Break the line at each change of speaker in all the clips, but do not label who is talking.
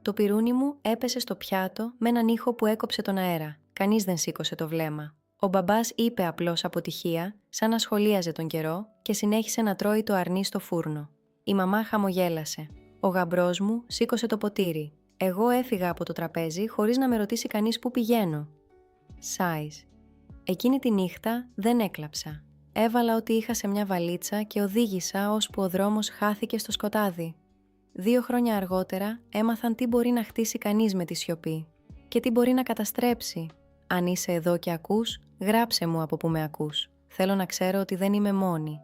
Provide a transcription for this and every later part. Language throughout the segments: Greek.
Το πιρούνι μου έπεσε στο πιάτο με έναν ήχο που έκοψε τον αέρα. Κανείς δεν σήκωσε το βλέμμα. Ο μπαμπάς είπε απλώς αποτυχία, σαν να σχολίαζε τον καιρό, και συνέχισε να τρώει το αρνί στο φούρνο. Η μαμά χαμογέλασε. Ο γαμπρός μου σήκωσε το ποτήρι. Εγώ έφυγα από το τραπέζι χωρίς να με ρωτήσει κανείς πού πηγαίνω. Σάις. Εκείνη τη νύχτα δεν έκλαψα. Έβαλα ό,τι είχα σε μια βαλίτσα και οδήγησα ώσπου ο δρόμος χάθηκε στο σκοτάδι. 2 χρόνια αργότερα έμαθαν τι μπορεί να χτίσει κανείς με τη σιωπή και τι μπορεί να καταστρέψει. Αν είσαι εδώ και ακούς, γράψε μου από που με ακούς. Θέλω να ξέρω ότι δεν είμαι μόνη.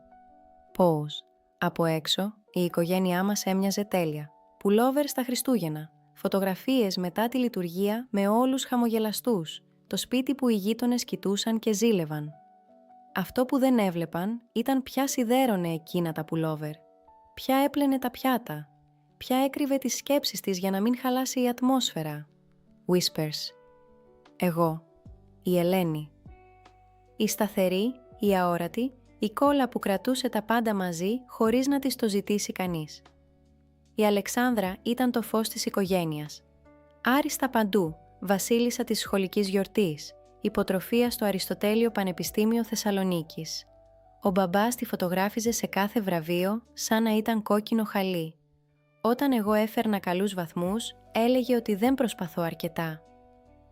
Πώς. Από έξω, η οικογένειά μας έμοιαζε τέλεια. Πουλόβερ στα Χριστούγεννα. Φωτογραφίες μετά τη λειτουργία με όλους χαμογελαστούς. Το σπίτι που οι γείτονες κοιτούσαν και ζήλευαν. Αυτό που δεν έβλεπαν ήταν ποια σιδέρωνε εκείνα τα πουλόβερ. Ποια έπλαινε τα πιάτα. Ποια έκρυβε τις σκέψεις της για να μην χαλάσει η ατμόσφαιρα. Whispers. Εγώ. Η Ελένη. Η σταθερή, η αόρατη, η κόλλα που κρατούσε τα πάντα μαζί χωρίς να της το ζητήσει κανείς. Η Αλεξάνδρα ήταν το φως της οικογένειας. Άριστα παντού, βασίλισσα της σχολικής γιορτής, υποτροφία στο Αριστοτέλειο Πανεπιστήμιο Θεσσαλονίκης. Ο μπαμπάς τη φωτογράφιζε σε κάθε βραβείο σαν να ήταν κόκκινο χαλί. Όταν εγώ έφερνα καλούς βαθμούς, έλεγε ότι δεν προσπαθώ αρκετά.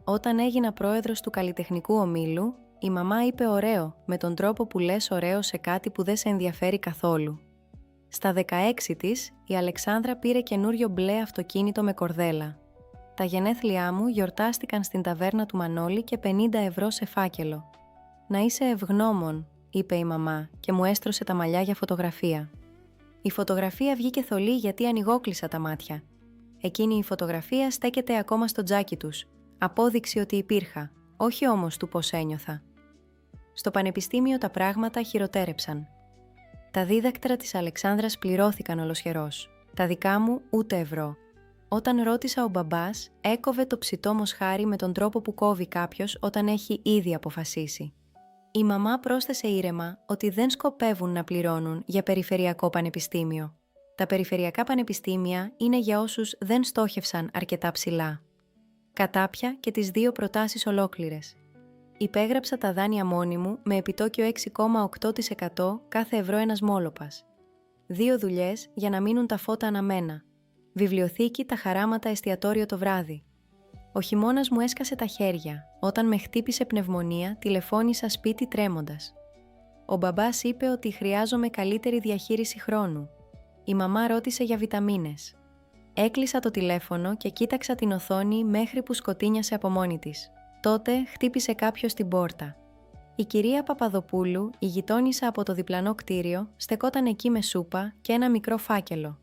Όταν έγινα πρόεδρος του καλλιτεχνικού ομίλου, η μαμά είπε ωραίο, με τον τρόπο που λες ωραίο σε κάτι που δεν σε ενδιαφέρει καθόλου. Στα 16 της, η Αλεξάνδρα πήρε καινούριο μπλε αυτοκίνητο με κορδέλα. Τα γενέθλιά μου γιορτάστηκαν στην ταβέρνα του Μανώλη και 50 ευρώ σε φάκελο. «Να είσαι ευγνώμων», είπε η μαμά και μου έστρωσε τα μαλλιά για φωτογραφία. Η φωτογραφία βγήκε θολή γιατί ανοιγόκλεισα τα μάτια. Εκείνη η φωτογραφία στέκεται ακόμα στο τζάκι τους. Απόδειξη ότι υπήρχα, όχι όμως του πώς ένιωθα. Στο πανεπιστήμιο τα πράγματα χειροτέρεψαν. Τα δίδακτρα της Αλεξάνδρας πληρώθηκαν ολοσχερός. Τα δικά μου ούτε ευρώ. Όταν ρώτησα, ο μπαμπάς έκοβε το ψητό μοσχάρι με τον τρόπο που κόβει κάποιος όταν έχει ήδη αποφασίσει. Η μαμά πρόσθεσε ήρεμα ότι δεν σκοπεύουν να πληρώνουν για περιφερειακό πανεπιστήμιο. Τα περιφερειακά πανεπιστήμια είναι για όσους δεν στόχευσαν αρκετά ψηλά. Κατάπια και τις 2 προτάσεις ολόκληρες. Υπέγραψα τα δάνεια μόνη μου με επιτόκιο 6,8% κάθε ευρώ ένας μόλοπας. 2 δουλειές για να μείνουν τα φώτα αναμένα. Βιβλιοθήκη, τα χαράματα, εστιατόριο το βράδυ. Ο χειμώνας μου έσκασε τα χέρια. Όταν με χτύπησε πνευμονία, τηλεφώνησα σπίτι τρέμοντας. Ο μπαμπάς είπε ότι χρειάζομαι καλύτερη διαχείριση χρόνου. Η μαμά ρώτησε για βιταμίνες. Έκλεισα το τηλέφωνο και κοίταξα την οθόνη μέχρι που σκοτίνιασε από μόνη της. Τότε χτύπησε κάποιος την πόρτα. Η κυρία Παπαδοπούλου, η γειτόνισσα από το διπλανό κτίριο, στεκόταν εκεί με σούπα και ένα μικρό φάκελο.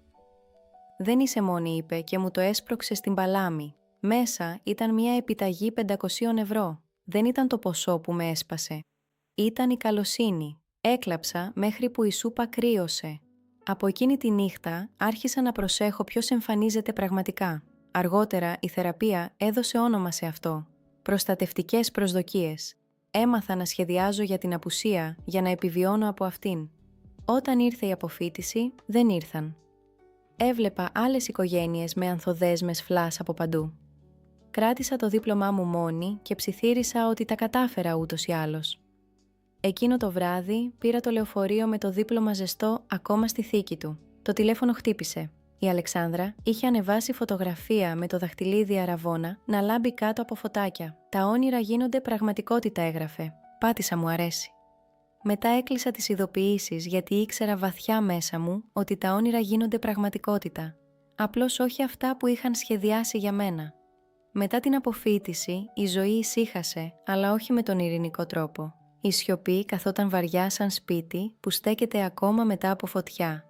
«Δεν είσαι μόνη», είπε και μου το έσπρωξε στην παλάμη. Μέσα ήταν μια επιταγή 500 ευρώ. Δεν ήταν το ποσό που με έσπασε. Ήταν η καλοσύνη. Έκλαψα μέχρι που η σούπα κρύωσε. Από εκείνη τη νύχτα άρχισα να προσέχω ποιος εμφανίζεται πραγματικά. Αργότερα η θεραπεία έδωσε όνομα σε αυτό. Προστατευτικές προσδοκίες. Έμαθα να σχεδιάζω για την απουσία για να επιβιώνω από αυτήν. Όταν ήρθε η αποφοίτηση, δεν ήρθαν. Έβλεπα άλλες οικογένειες με ανθοδέσμες φλάς από παντού. Κράτησα το δίπλωμά μου μόνη και ψιθύρισα ότι τα κατάφερα ούτως ή άλλως. Εκείνο το βράδυ πήρα το λεωφορείο με το δίπλωμα ζεστό ακόμα στη θήκη του. Το τηλέφωνο χτύπησε. Η Αλεξάνδρα είχε ανεβάσει φωτογραφία με το δαχτυλίδι αραβώνα να λάμπει κάτω από φωτάκια. «Τα όνειρα γίνονται πραγματικότητα», έγραφε. Πάτησα «μου αρέσει». Μετά έκλεισα τις ειδοποιήσεις γιατί ήξερα βαθιά μέσα μου ότι τα όνειρα γίνονται πραγματικότητα. Απλώς όχι αυτά που είχαν σχεδιάσει για μένα. Μετά την αποφοίτηση, η ζωή ησύχασε, αλλά όχι με τον ειρηνικό τρόπο. Η σιωπή καθόταν βαριά σαν σπίτι που στέκεται ακόμα μετά από φωτιά.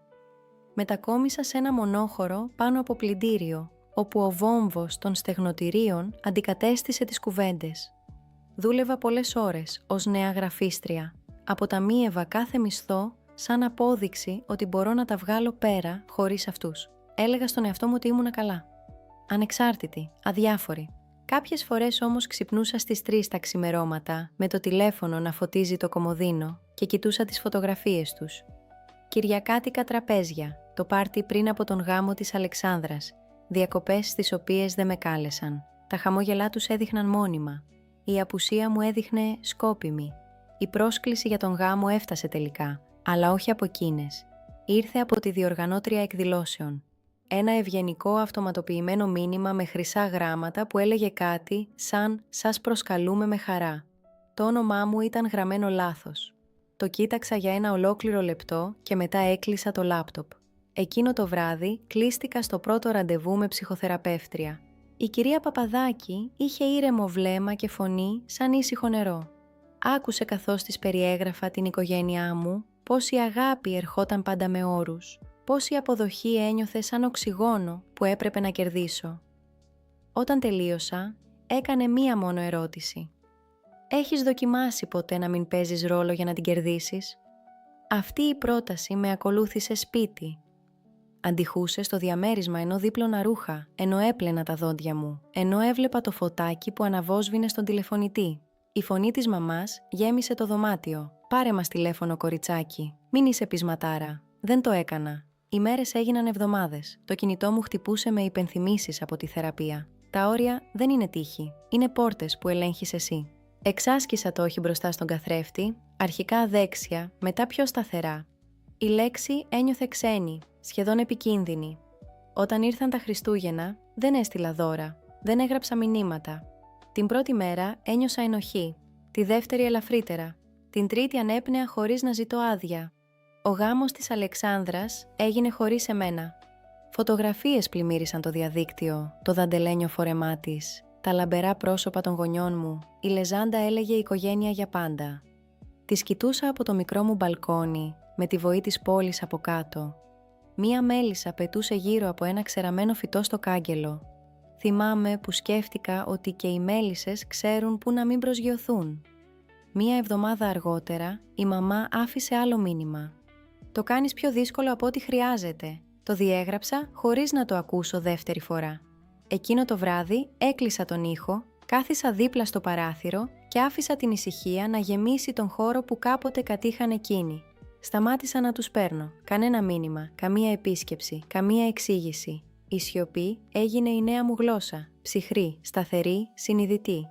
Μετακόμισα σε ένα μονόχωρο πάνω από πλυντήριο, όπου ο βόμβος των στεγνοτηρίων αντικατέστησε τις κουβέντες. Δούλευα πολλές ώρες ως νέα γραφίστρια. Αποταμίευα κάθε μισθό σαν απόδειξη ότι μπορώ να τα βγάλω πέρα χωρίς αυτούς. Έλεγα στον εαυτό μου ότι ήμουνα καλά. Ανεξάρτητη, αδιάφορη. Κάποιες φορές όμως ξυπνούσα στις 3 τα ξημερώματα με το τηλέφωνο να φωτίζει το κομοδίνο και κοιτούσα τις φωτογραφίες τους. Κυριακάτικα τραπέζια, το πάρτι πριν από τον γάμο της Αλεξάνδρας, Διακοπές στις οποίες δεν με κάλεσαν. Τα χαμόγελά τους έδειχναν μόνιμα. Η απουσία μου έδειχνε σκόπιμη. Η πρόσκληση για τον γάμο έφτασε τελικά, αλλά όχι από εκείνες. Ήρθε από τη διοργανώτρια εκδηλώσεων. Ένα ευγενικό αυτοματοποιημένο μήνυμα με χρυσά γράμματα που έλεγε κάτι σαν «Σας προσκαλούμε με χαρά». Το όνομά μου ήταν γραμμένο λάθος. Το κοίταξα για ένα ολόκληρο λεπτό και μετά έκλεισα το λάπτοπ. Εκείνο το βράδυ κλείστηκα στο πρώτο ραντεβού με ψυχοθεραπεύτρια. Η κυρία Παπαδάκη είχε ήρεμο βλέμμα και φωνή σαν ήσυχο νερό. Άκουσε καθώς της περιέγραφα την οικογένειά μου, πώς η αγάπη ερχόταν πάντα με όρους, πώς η αποδοχή ένιωθε σαν οξυγόνο που έπρεπε να κερδίσω. Όταν τελείωσα, έκανε μία μόνο ερώτηση. «Έχεις δοκιμάσει ποτέ να μην παίζεις ρόλο για να την κερδίσεις?» Αυτή η πρόταση με ακολούθησε σπίτι. Αντιχούσε στο διαμέρισμα ενώ δίπλωνα ρούχα, ενώ έπλαινα τα δόντια μου, ενώ έβλεπα το φωτάκι που αναβόσβηνε στον τηλεφωνητή. Η φωνή της μαμάς γέμισε το δωμάτιο. «Πάρε μας τηλέφωνο, κοριτσάκι. Μην είσαι πεισματάρα». Δεν το έκανα. Οι μέρες έγιναν εβδομάδες. Το κινητό μου χτυπούσε με υπενθυμίσεις από τη θεραπεία. Τα όρια δεν είναι τύχη. Είναι πόρτες που ελέγχεις εσύ. Εξάσκησα το όχι μπροστά στον καθρέφτη, αρχικά αδέξια, μετά πιο σταθερά. Η λέξη ένιωθε ξένη, σχεδόν επικίνδυνη. Όταν ήρθαν τα Χριστούγεννα, δεν έστειλα δώρα, δεν έγραψα μηνύματα. Την πρώτη μέρα ένιωσα ενοχή, τη δεύτερη ελαφρύτερα, την τρίτη ανέπνεα χωρίς να ζητώ άδεια. Ο γάμος της Αλεξάνδρας έγινε χωρίς εμένα. Φωτογραφίες πλημμύρισαν το διαδίκτυο, το δαντελένιο φόρεμά της, τα λαμπερά πρόσωπα των γονιών μου, η λεζάντα έλεγε οικογένεια για πάντα. Τη κοιτούσα από το μικρό μου μπαλκόνι, με τη βοή της πόλης από κάτω. Μία μέλισσα πετούσε γύρω από ένα ξεραμένο φυτό στο κάγκελο. Θυμάμαι που σκέφτηκα ότι και οι μέλισσες ξέρουν πού να μην προσγειωθούν. Μία εβδομάδα αργότερα, η μαμά άφησε άλλο μήνυμα. «Το κάνεις πιο δύσκολο από ό,τι χρειάζεται». Το διέγραψα χωρίς να το ακούσω δεύτερη φορά. Εκείνο το βράδυ έκλεισα τον ήχο, κάθισα δίπλα στο παράθυρο και άφησα την ησυχία να γεμίσει τον χώρο που κάποτε κατήχαν εκείνοι. Σταμάτησα να τους παίρνω. Κανένα μήνυμα, καμία επίσκεψη, καμία εξήγηση. Η σιωπή έγινε η νέα μου γλώσσα, ψυχρή, σταθερή, συνειδητή.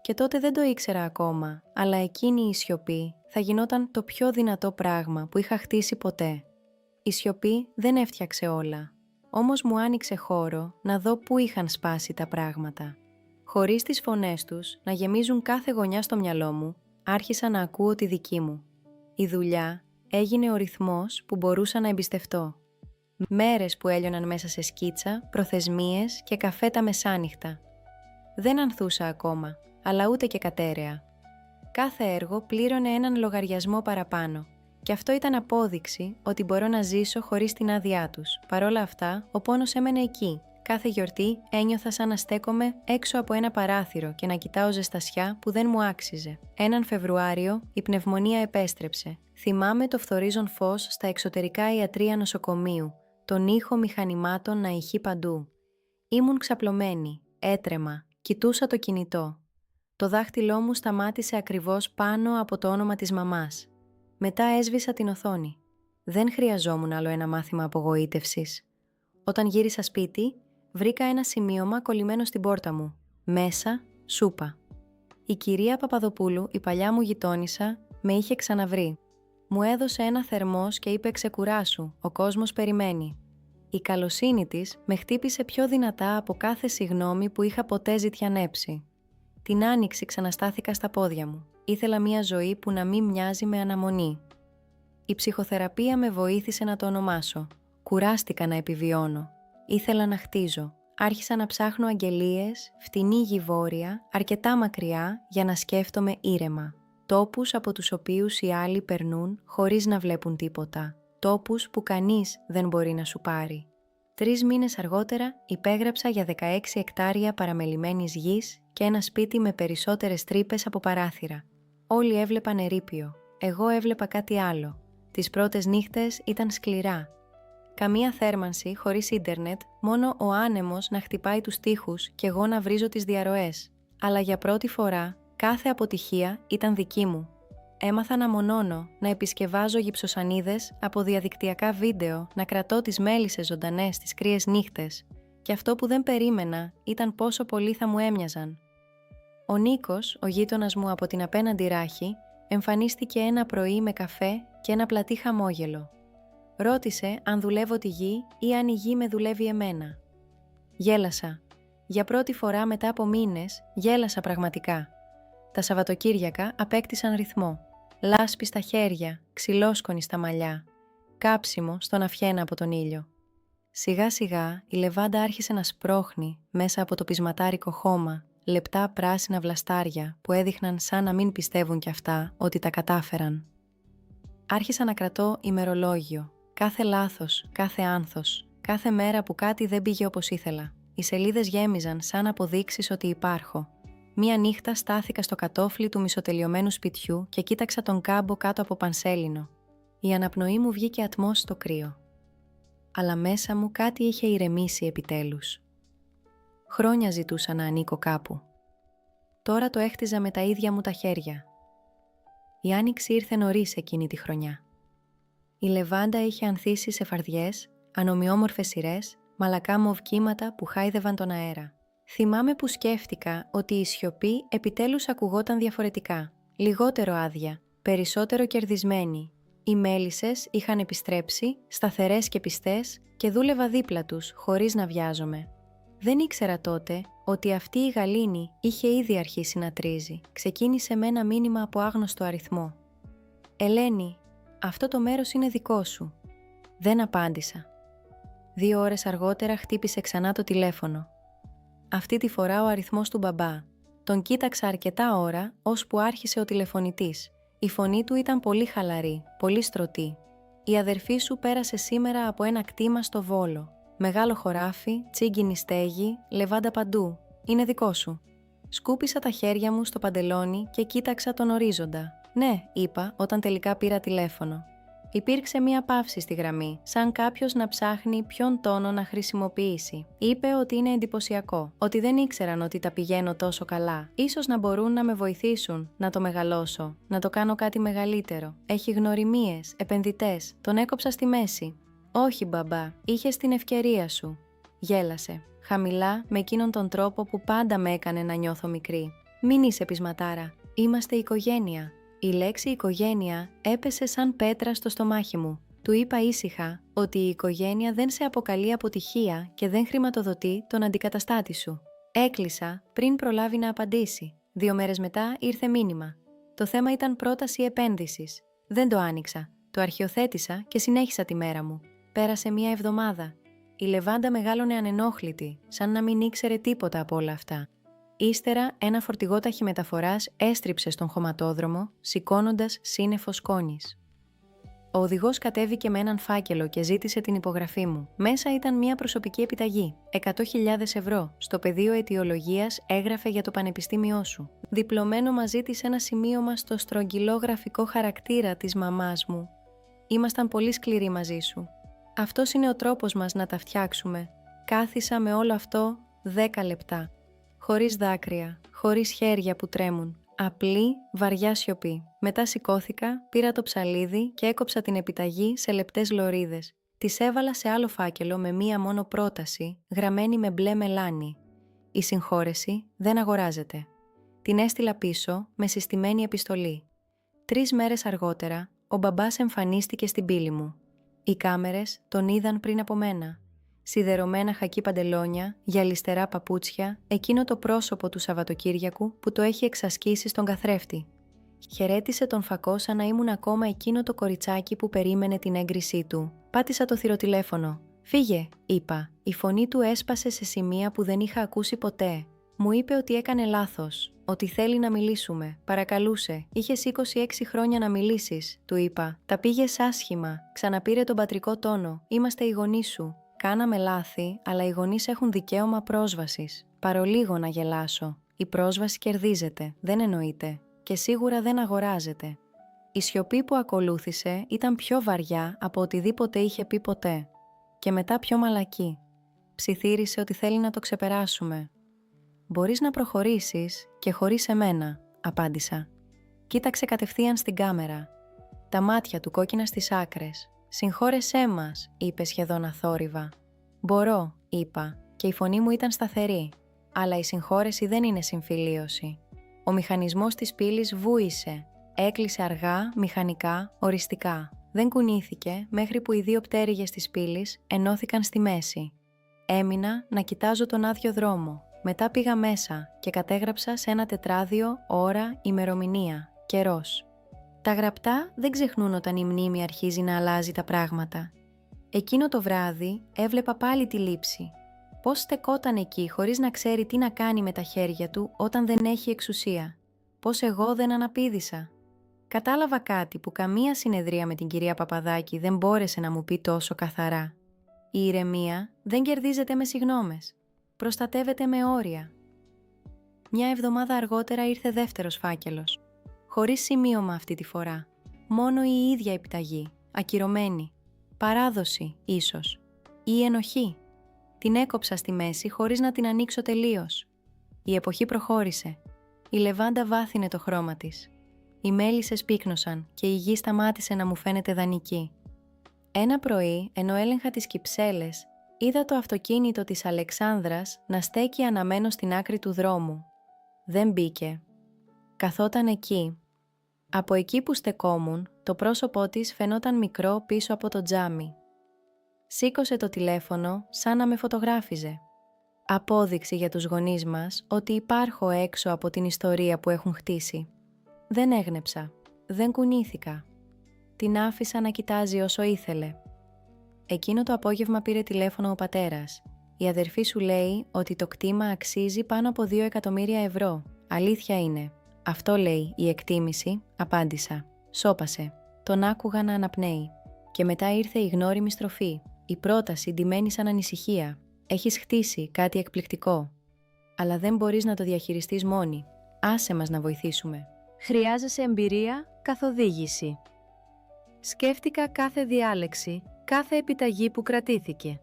Και τότε δεν το ήξερα ακόμα, αλλά εκείνη η σιωπή θα γινόταν το πιο δυνατό πράγμα που είχα χτίσει ποτέ. Η σιωπή δεν έφτιαξε όλα, όμως μου άνοιξε χώρο να δω πού είχαν σπάσει τα πράγματα. Χωρίς τις φωνές τους να γεμίζουν κάθε γωνιά στο μυαλό μου, άρχισα να ακούω τη δική μου. Η δουλειά έγινε ο ρυθμός που μπορούσα να εμπιστευτώ. Μέρες που έλειωναν μέσα σε σκίτσα, προθεσμίες και καφέ τα μεσάνυχτα. Δεν ανθούσα ακόμα, αλλά ούτε και κατέρεα. Κάθε έργο πλήρωνε έναν λογαριασμό παραπάνω. Και αυτό ήταν απόδειξη ότι μπορώ να ζήσω χωρίς την άδειά τους. Παρόλα αυτά, ο πόνος έμενε εκεί. Κάθε γιορτή ένιωθα σαν να στέκομαι έξω από ένα παράθυρο και να κοιτάω ζεστασιά που δεν μου άξιζε. Έναν Φεβρουάριο η πνευμονία επέστρεψε. Θυμάμαι το φθορίζον φως στα εξωτερικά ιατρεία νοσοκομείου, τον ήχο μηχανημάτων να ηχεί παντού. Ήμουν ξαπλωμένη, έτρεμα, κοιτούσα το κινητό. Το δάχτυλό μου σταμάτησε ακριβώς πάνω από το όνομα της μαμάς. Μετά έσβησα την οθόνη. Δεν χρειαζόμουν άλλο ένα μάθημα απογοήτευσης. Όταν γύρισα σπίτι, βρήκα ένα σημείωμα κολλημένο στην πόρτα μου. Μέσα, σούπα. Η κυρία Παπαδοπούλου, η παλιά μου γειτόνισσα, με είχε ξαναβρει. Μου έδωσε ένα θερμός και είπε «Ξεκουράσου, ο κόσμος περιμένει». Η καλοσύνη της με χτύπησε πιο δυνατά από κάθε συγγνώμη που είχα ποτέ ζητιανέψει. Την Άνοιξη ξαναστάθηκα στα πόδια μου. Ήθελα μια ζωή που να μην μοιάζει με αναμονή. Η ψυχοθεραπεία με βοήθησε να το ονομάσω. Κουράστηκα να επιβιώνω. Ήθελα να χτίζω. Άρχισα να ψάχνω αγγελίες, φτηνή γη-βόρεια, αρκετά μακριά για να σκέφτομαι ήρεμα. Τόπους από τους οποίους οι άλλοι περνούν χωρίς να βλέπουν τίποτα. Τόπους που κανείς δεν μπορεί να σου πάρει. 3 μήνες αργότερα υπέγραψα για 16 εκτάρια παραμελημένης γης και ένα σπίτι με περισσότερες τρύπες από παράθυρα. Όλοι έβλεπαν ερείπιο. Εγώ έβλεπα κάτι άλλο. Τις πρώτες νύχτες ήταν σκληρά. Καμία θέρμανση, χωρίς ίντερνετ, μόνο ο άνεμος να χτυπάει τους τοίχους και εγώ να βρίζω τις διαρροές. Αλλά για πρώτη φορά, κάθε αποτυχία ήταν δική μου. Έμαθα να μονώνω, να επισκευάζω γυψοσανίδες από διαδικτυακά βίντεο, να κρατώ τις μέλισσες ζωντανές τις κρύες νύχτες. Και αυτό που δεν περίμενα ήταν πόσο πολύ θα μου έμοιαζαν. Ο Νίκος, ο γείτονας μου από την απέναντι ράχη, εμφανίστηκε ένα πρωί με καφέ και ένα πλατή χαμόγελο. Ρώτησε αν δουλεύω τη γη ή αν η γη με δουλεύει εμένα. Γέλασα. Για πρώτη φορά μετά από μήνες, γέλασα πραγματικά. Τα Σαββατοκύριακα απέκτησαν ρυθμό. Λάσπη στα χέρια, ξυλόσκονη στα μαλλιά, κάψιμο στον αυχένα από τον ήλιο. Σιγά σιγά η λεβάντα άρχισε να σπρώχνει μέσα από το πεισματάρικο χώμα λεπτά πράσινα βλαστάρια που έδειχναν σαν να μην πιστεύουν κι αυτά ότι τα κατάφεραν. Άρχισα να κρατώ ημερολόγιο, κάθε λάθος, κάθε άνθος, κάθε μέρα που κάτι δεν πήγε όπως ήθελα. Οι σελίδες γέμιζαν σαν αποδείξεις ότι υπάρχω. Μία νύχτα στάθηκα στο κατόφλι του μισοτελειωμένου σπιτιού και κοίταξα τον κάμπο κάτω από πανσέλινο. Η αναπνοή μου βγήκε ατμός στο κρύο. Αλλά μέσα μου κάτι είχε ηρεμήσει επιτέλους. Χρόνια ζητούσα να ανήκω κάπου. Τώρα το έχτιζα με τα ίδια μου τα χέρια. Η άνοιξη ήρθε νωρίς εκείνη τη χρονιά. Η λεβάντα είχε ανθίσει σε φαρδιές, ανομοιόμορφες σειρές, μαλακά μοβ κύματα που χάιδευαν τον αέρα. Θυμάμαι που σκέφτηκα ότι η σιωπή επιτέλους ακουγόταν διαφορετικά, λιγότερο άδεια, περισσότερο κερδισμένη. Οι μέλισσες είχαν επιστρέψει, σταθερές και πιστές, και δούλευα δίπλα τους, χωρίς να βιάζομαι. Δεν ήξερα τότε ότι αυτή η γαλήνη είχε ήδη αρχίσει να τρίζει. Ξεκίνησε με ένα μήνυμα από άγνωστο αριθμό. «Ελένη, αυτό το μέρος είναι δικό σου». Δεν απάντησα. 2 ώρες αργότερα χτύπησε ξανά το τηλέφωνο. Αυτή τη φορά ο αριθμός του μπαμπά. Τον κοίταξα αρκετά ώρα, ώσπου άρχισε ο τηλεφωνητής. Η φωνή του ήταν πολύ χαλαρή, πολύ στρωτή. «Η αδερφή σου πέρασε σήμερα από ένα κτήμα στο Βόλο. Μεγάλο χωράφι, τσίγκινη στέγη, λεβάντα παντού. Είναι δικό σου». Σκούπισα τα χέρια μου στο παντελόνι και κοίταξα τον ορίζοντα. «Ναι», είπα όταν τελικά πήρα τηλέφωνο. Υπήρξε μία παύση στη γραμμή, σαν κάποιος να ψάχνει ποιον τόνο να χρησιμοποιήσει. Είπε ότι είναι εντυπωσιακό, ότι δεν ήξεραν ότι τα πηγαίνω τόσο καλά. Ίσως να μπορούν να με βοηθήσουν, να το μεγαλώσω, να το κάνω κάτι μεγαλύτερο. Έχει γνωριμίες, επενδυτές, τον έκοψα στη μέση. «Όχι, μπαμπά, είχες την ευκαιρία σου». Γέλασε, χαμηλά, με εκείνον τον τρόπο που πάντα με έκανε να νιώθω μικρή. «Μην είσαι πεισματάρα, είμαστε οικογένεια». Η λέξη οικογένεια έπεσε σαν πέτρα στο στομάχι μου. Του είπα ήσυχα ότι η οικογένεια δεν σε αποκαλεί αποτυχία και δεν χρηματοδοτεί τον αντικαταστάτη σου. Έκλεισα πριν προλάβει να απαντήσει. 2 μέρες μετά ήρθε μήνυμα. Το θέμα ήταν πρόταση επένδυσης. Δεν το άνοιξα. Το αρχιοθέτησα και συνέχισα τη μέρα μου. Πέρασε 1 εβδομάδα. Η λεβάντα μεγάλωνε ανενόχλητη, σαν να μην ήξερε τίποτα από όλα αυτά. Ύστερα, ένα φορτηγό ταχυμεταφοράς έστριψε στον χωματόδρομο, σηκώνοντας σύννεφο σκόνης. Ο οδηγός κατέβηκε με έναν φάκελο και ζήτησε την υπογραφή μου. Μέσα ήταν μια προσωπική επιταγή, 100.000 ευρώ. Στο πεδίο αιτιολογίας έγραφε για το πανεπιστήμιό σου. Διπλωμένο μαζί της ένα σημείωμα στο στρογγυλό γραφικό χαρακτήρα της μαμάς μου. Ήμασταν πολύ σκληροί μαζί σου. Αυτός είναι ο τρόπος μας να τα φτιάξουμε. Κάθισα με όλο αυτό 10 λεπτά. Χωρίς δάκρυα, χωρίς χέρια που τρέμουν. Απλή, βαριά σιωπή. Μετά σηκώθηκα, πήρα το ψαλίδι και έκοψα την επιταγή σε λεπτές λωρίδες. Τις έβαλα σε άλλο φάκελο με μία μόνο πρόταση, γραμμένη με μπλε μελάνι. Η συγχώρεση δεν αγοράζεται. Την έστειλα πίσω με συστημένη επιστολή. 3 μέρες αργότερα, ο μπαμπάς εμφανίστηκε στην πύλη μου. Οι κάμερες τον είδαν πριν από μένα. Σιδερωμένα χακί παντελόνια, γυαλιστερά παπούτσια, εκείνο το πρόσωπο του Σαββατοκύριακου που το έχει εξασκήσει στον καθρέφτη. Χαιρέτησε τον φακό σαν να ήμουν ακόμα εκείνο το κοριτσάκι που περίμενε την έγκρισή του. Πάτησα το θυροτηλέφωνο. «Φύγε», είπα. Η φωνή του έσπασε σε σημεία που δεν είχα ακούσει ποτέ. Μου είπε ότι έκανε λάθος, ότι θέλει να μιλήσουμε. Παρακαλούσε. «Είχες 26 χρόνια να μιλήσεις», του είπα. «Τα πήγες άσχημα». Ξαναπήρε τον πατρικό τόνο. «Είμαστε οι γονείς σου. Κάναμε λάθη, αλλά οι γονείς έχουν δικαίωμα πρόσβασης. Παρολίγο να γελάσω. Η πρόσβαση κερδίζεται, δεν εννοείται. Και σίγουρα δεν αγοράζεται». Η σιωπή που ακολούθησε ήταν πιο βαριά από οτιδήποτε είχε πει ποτέ. Και μετά πιο μαλακή. Ψιθύρισε ότι θέλει να το ξεπεράσουμε. «Μπορείς να προχωρήσεις και χωρίς εμένα», απάντησα. Κοίταξε κατευθείαν στην κάμερα. Τα μάτια του κόκκινα στις άκρες. «Συγχώρεσέ μας», είπε σχεδόν αθόρυβα. «Μπορώ», είπα. και η φωνή μου ήταν σταθερή. Αλλά η συγχώρεση δεν είναι συμφιλίωση. Ο μηχανισμός της πύλης βούησε. Έκλεισε αργά, μηχανικά, οριστικά. Δεν κουνήθηκε μέχρι που οι δύο πτέρυγες της πύλης ενώθηκαν στη μέση. Έμεινα να κοιτάζω τον άδειο δρόμο. Μετά πήγα μέσα και κατέγραψα σε ένα τετράδιο ώρα, ημερομηνία, καιρός. Τα γραπτά δεν ξεχνούν όταν η μνήμη αρχίζει να αλλάζει τα πράγματα. Εκείνο το βράδυ έβλεπα πάλι τη λήψη. Πώς στεκόταν εκεί χωρίς να ξέρει τι να κάνει με τα χέρια του όταν δεν έχει εξουσία. Πώς εγώ δεν αναπήδησα. Κατάλαβα κάτι που καμία συνεδρία με την κυρία Παπαδάκη δεν μπόρεσε να μου πει τόσο καθαρά. Η ηρεμία δεν κερδίζεται με συγγνώμες. Προστατεύεται με όρια. Μια εβδομάδα αργότερα ήρθε δεύτερος φάκελος. Χωρίς σημείωμα αυτή τη φορά. Μόνο η ίδια επιταγή, ακυρωμένη. Παράδοση, ίσως. Ή ενοχή. Την έκοψα στη μέση χωρίς να την ανοίξω τελείως. Η εποχή προχώρησε. Η λεβάντα βάθινε το χρώμα της. Οι μέλισσες πύκνωσαν και η γη σταμάτησε να μου φαίνεται δανεική. Ένα πρωί, ενώ έλεγχα τις κυψέλες, είδα το αυτοκίνητο της Αλεξάνδρας να στέκει αναμένο στην άκρη του δρόμου. Δεν μπήκε. Καθόταν εκεί. Από εκεί που στεκόμουν, το πρόσωπό της φαινόταν μικρό πίσω από το τζάμι. Σήκωσε το τηλέφωνο σαν να με φωτογράφιζε. Απόδειξη για τους γονείς μας ότι υπάρχω έξω από την ιστορία που έχουν χτίσει. Δεν έγνεψα. Δεν κουνήθηκα. Την άφησα να κοιτάζει όσο ήθελε. Εκείνο το απόγευμα πήρε τηλέφωνο ο πατέρας. Η αδερφή σου λέει ότι το κτήμα αξίζει πάνω από 2 εκατομμύρια ευρώ. Αλήθεια είναι. Αυτό λέει η εκτίμηση, απάντησα. Σώπασε. Τον άκουγα να αναπνέει. Και μετά ήρθε η γνώριμη στροφή. Η πρόταση ντυμένη σαν ανησυχία. Έχεις χτίσει κάτι εκπληκτικό. Αλλά δεν μπορείς να το διαχειριστείς μόνη. Άσε μας να βοηθήσουμε.
Χρειάζεσαι εμπειρία, καθοδήγηση. Σκέφτηκα κάθε διάλεξη, κάθε επιταγή που κρατήθηκε.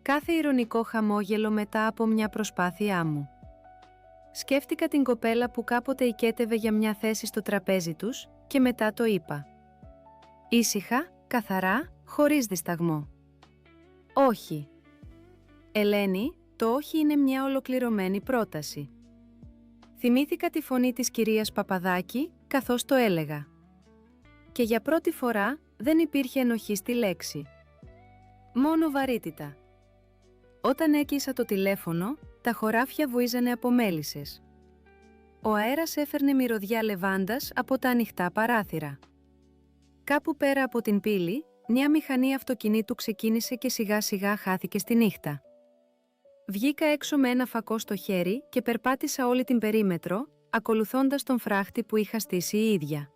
Κάθε ηρωνικό χαμόγελο μετά από μια προσπάθειά μου. Σκέφτηκα την κοπέλα που κάποτε οικέτευε για μια θέση στο τραπέζι τους και μετά το είπα. Ήσυχα, καθαρά, χωρίς δισταγμό. Όχι. Ελένη, το όχι είναι μια ολοκληρωμένη πρόταση. Θυμήθηκα τη φωνή της κυρίας Παπαδάκη, καθώς το έλεγα. Και για πρώτη φορά δεν υπήρχε ενοχή στη λέξη. Μόνο βαρύτητα. Όταν έκλεισα το τηλέφωνο, τα χωράφια βουίζανε από μέλισσες. Ο αέρας έφερνε μυρωδιά λεβάντας από τα ανοιχτά παράθυρα. Κάπου πέρα από την πύλη, μια μηχανή αυτοκινήτου ξεκίνησε και σιγά σιγά χάθηκε στη νύχτα. Βγήκα έξω με ένα φακό στο χέρι και περπάτησα όλη την περίμετρο, ακολουθώντας τον φράχτη που είχα στήσει η ίδια.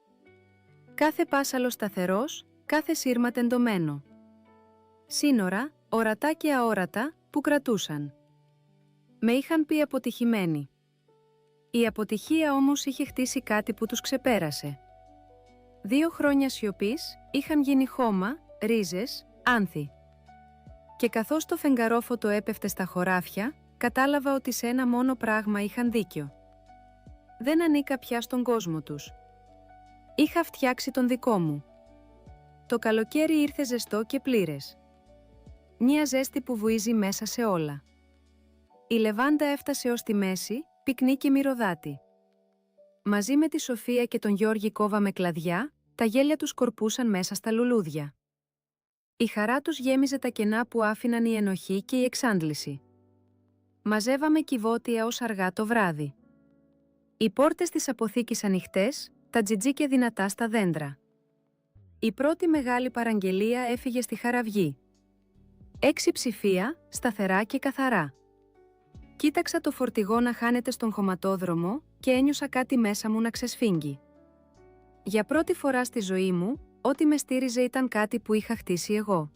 Κάθε πάσαλο σταθερός, κάθε σύρμα τεντωμένο. Σύνορα, ορατά και αόρατα, που κρατούσαν. Με είχαν πει αποτυχημένοι. Η αποτυχία όμως είχε χτίσει κάτι που τους ξεπέρασε. 2 χρόνια σιωπής είχαν γίνει χώμα, ρίζες, άνθη. Και καθώς το φεγγαρόφωτο έπεφτε στα χωράφια, κατάλαβα ότι σε ένα μόνο πράγμα είχαν δίκιο. Δεν ανήκα πια στον κόσμο τους. Είχα φτιάξει τον δικό μου. Το καλοκαίρι ήρθε ζεστό και πλήρες. Μια ζέστη που βουίζει μέσα σε όλα. Η λεβάντα έφτασε ως τη μέση, πυκνή και μυρωδάτη. Μαζί με τη Σοφία και τον Γιώργη κόβαμε κλαδιά, τα γέλια τους σκορπούσαν μέσα στα λουλούδια. Η χαρά τους γέμιζε τα κενά που άφηναν η ενοχή και η εξάντληση. Μαζεύαμε κυβότια ως αργά το βράδυ. Οι πόρτες της αποθήκης ανοιχτές, τα τζιτζίκια δυνατά στα δέντρα. Η πρώτη μεγάλη παραγγελία έφυγε στη Χαραυγή. 6 ψηφία, σταθερά και καθαρά. Κοίταξα το φορτηγό να χάνεται στον χωματόδρομο και ένιωσα κάτι μέσα μου να ξεσφίγγει. Για πρώτη φορά στη ζωή μου, ό,τι με στήριζε ήταν κάτι που είχα χτίσει εγώ.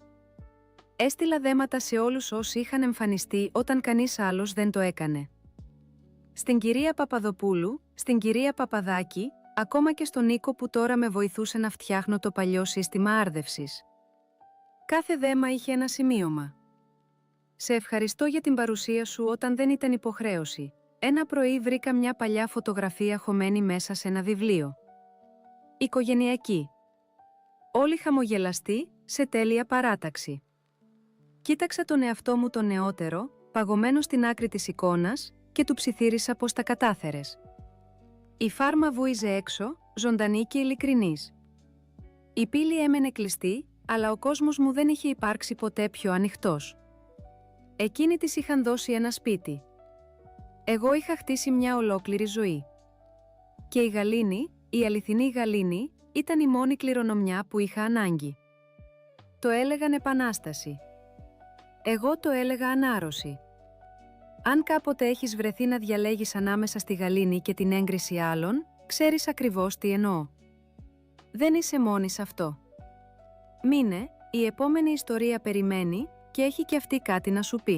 Έστειλα δέματα σε όλους όσοι είχαν εμφανιστεί όταν κανείς άλλος δεν το έκανε. Στην κυρία Παπαδοπούλου, στην κυρία Παπαδάκη, ακόμα και στον Νίκο που τώρα με βοηθούσε να φτιάχνω το παλιό σύστημα άρδευσης. Κάθε δέμα είχε ένα σημείωμα. Σε ευχαριστώ για την παρουσία σου όταν δεν ήταν υποχρέωση. Ένα πρωί βρήκα μια παλιά φωτογραφία χωμένη μέσα σε ένα βιβλίο. Οικογενειακή. Όλοι χαμογελαστοί, σε τέλεια παράταξη. Κοίταξα τον εαυτό μου τον νεότερο, παγωμένο στην άκρη της εικόνας, και του ψιθύρισα πως τα κατάφερες. Η φάρμα βούιζε έξω, ζωντανή και ειλικρινής. Η πύλη έμενε κλειστή, αλλά ο κόσμος μου δεν είχε υπάρξει ποτέ πιο ανοιχτός. Εκείνοι της είχαν δώσει ένα σπίτι. Εγώ είχα χτίσει μια ολόκληρη ζωή. Και η γαλήνη, η αληθινή γαλήνη, ήταν η μόνη κληρονομιά που είχα ανάγκη. Το έλεγαν επανάσταση. Εγώ το έλεγα ανάρρωση. Αν κάποτε έχεις βρεθεί να διαλέγεις ανάμεσα στη γαλήνη και την έγκριση άλλων, ξέρεις ακριβώς τι εννοώ. Δεν είσαι μόνη σε αυτό. Μείνε, η επόμενη ιστορία περιμένει και έχει και αυτή κάτι να σου πει.